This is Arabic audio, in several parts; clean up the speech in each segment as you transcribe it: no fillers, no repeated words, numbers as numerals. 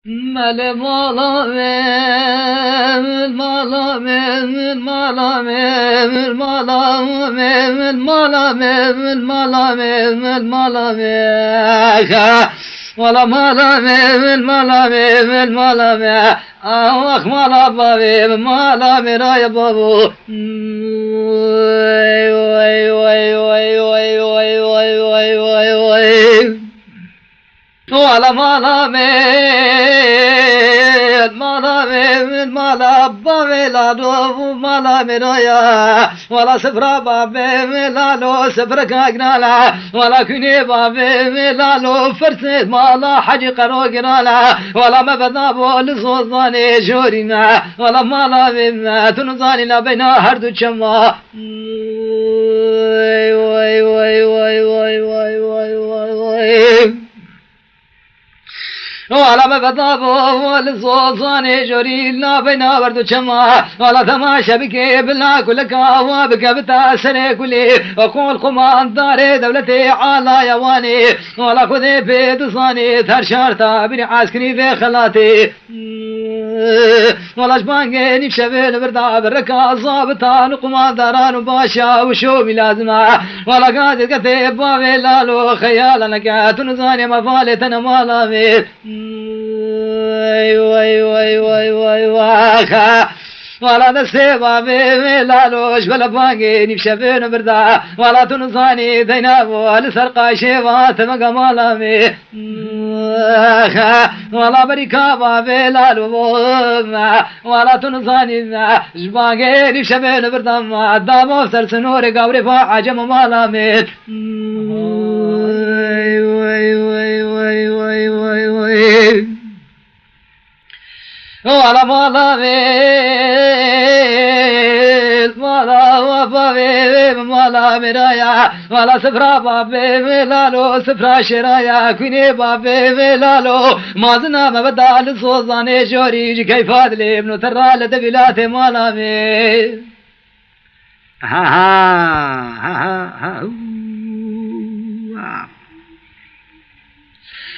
Mele mala mel mala mel mala mel mala mel mala mel mala mel mala mel Mala mala mel mala mel mala mel Ah mala babe mala meraya babu Vay vay vay vay vay vay vay vay vay Mala mala mel mala mel mala bavela do mala meraya wala sefra babe melalo sefra kagnala wala kuni babe melalo فرس مالا حج قرو قرالا ولا ما بدا بول صوصاني جورنا ولا مالا بما تنزاني لا بينا هردو شما وي وي وي وي وي وي وي وي وي ولا ما بدا بول صوصاني جورنا بينا هردو شما ولا تماشى بك بلا كل كاوا بك بتاسري كلي وقول قمان داري دولتي على يواني ولا خذي بيد صاني ثر شارتا بني عسكري في خلاتي ولا جبانجي نفشبين بردا بركا ظابطان قمان داران باشا وشو بلازمه ولا قادر كثيب بابي لالو خيالنا كاتون زاني مفالتنا مالامي وي وي وي وي وي وي ولا نسيبا بلالوش ولا باقي نفشبين بردا ولا تنصاني دينابو لسرقا شيبات مقامالامي ولا بريكابا بلالو ولا تنصاني جباقي نفشبين بردا دامو سرسنوري قابري فاعجم مالامي وي وي وي وي وي وي ولا مالا ميل مالا وبابي مالا مرايا ولا سفرا بابي ملالو سفرا شرايا كوني بابي ملالو مازنا ما بدال صوزاني جوري كيف هادلي ابن ترى لدبلات مالا ميل ها ها ها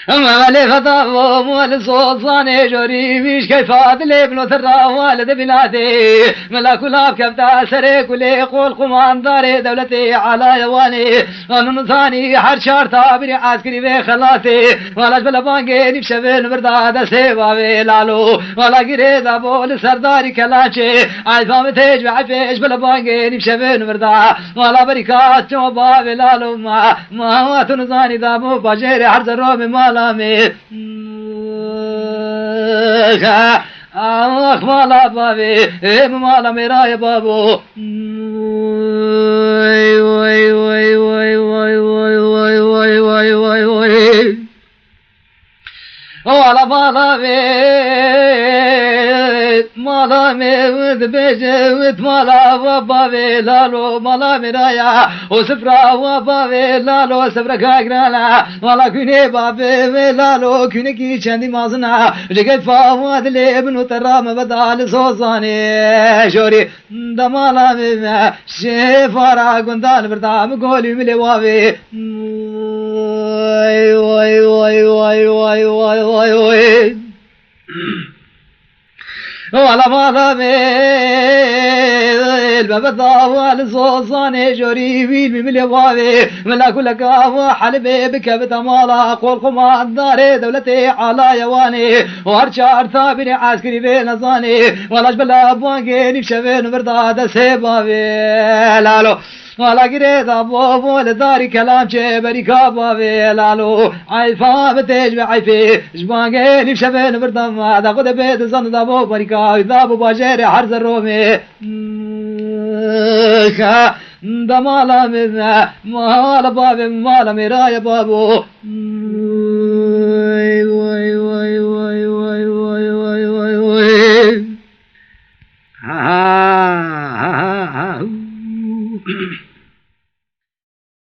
مالي خطاب مال صوصاني جوري مش كيف عدلي ابن ثرى والد بلادي ملاك لاب كبدا سري كلي قول قمان داري دولتي على يواني ونصاني حر شارتا بني عسكري في خلاتي ولا جبل بانجي نفشبين برداد سيبا بلالو ولا قريد ابو سرداري كلاشي عايفام تيج بعفيش بلا بانجي نفشبين بردا ولا بركات جوبا بلالو ما هو تنصاني دامو باجيري حرز الرومي مالامي آخ مالا بابي مالا مراي بابو وي وي وي وي وي وي وي وي وي وي وي ولا مالا مالا ميت بيجت مالا وبابي لالو مالا مرايا وسفرا وبابي لالو سفرا كاغرالا مالا كوني بابي لالو كوني كي چندي مازنا رجت فاواد لابن ترام بدال سوزاني جوري دمالا مي شفارا غندال بردام غولي ملواوي وي وي وي وي وي وي وي ولا مالا ميل ببدا والصوصاني جوري ويل ملواوي ملا كل كاوا حلبي بكبت مالا قول قمان داري دولتي على يواني وارشار ثابني عسكري بين زاني ولا جبل بوانجي نفشبين برداد سيباوي لالو ولا قريت ابو لداري كلام جبري كابا لالو عيفا بتج بعيفي جبانجي نفشبين بردم هذا قد بيت زن دابو بريكا دابو باجيري حرز الرومي دمالا من مالا بابي مالا مرايا بابو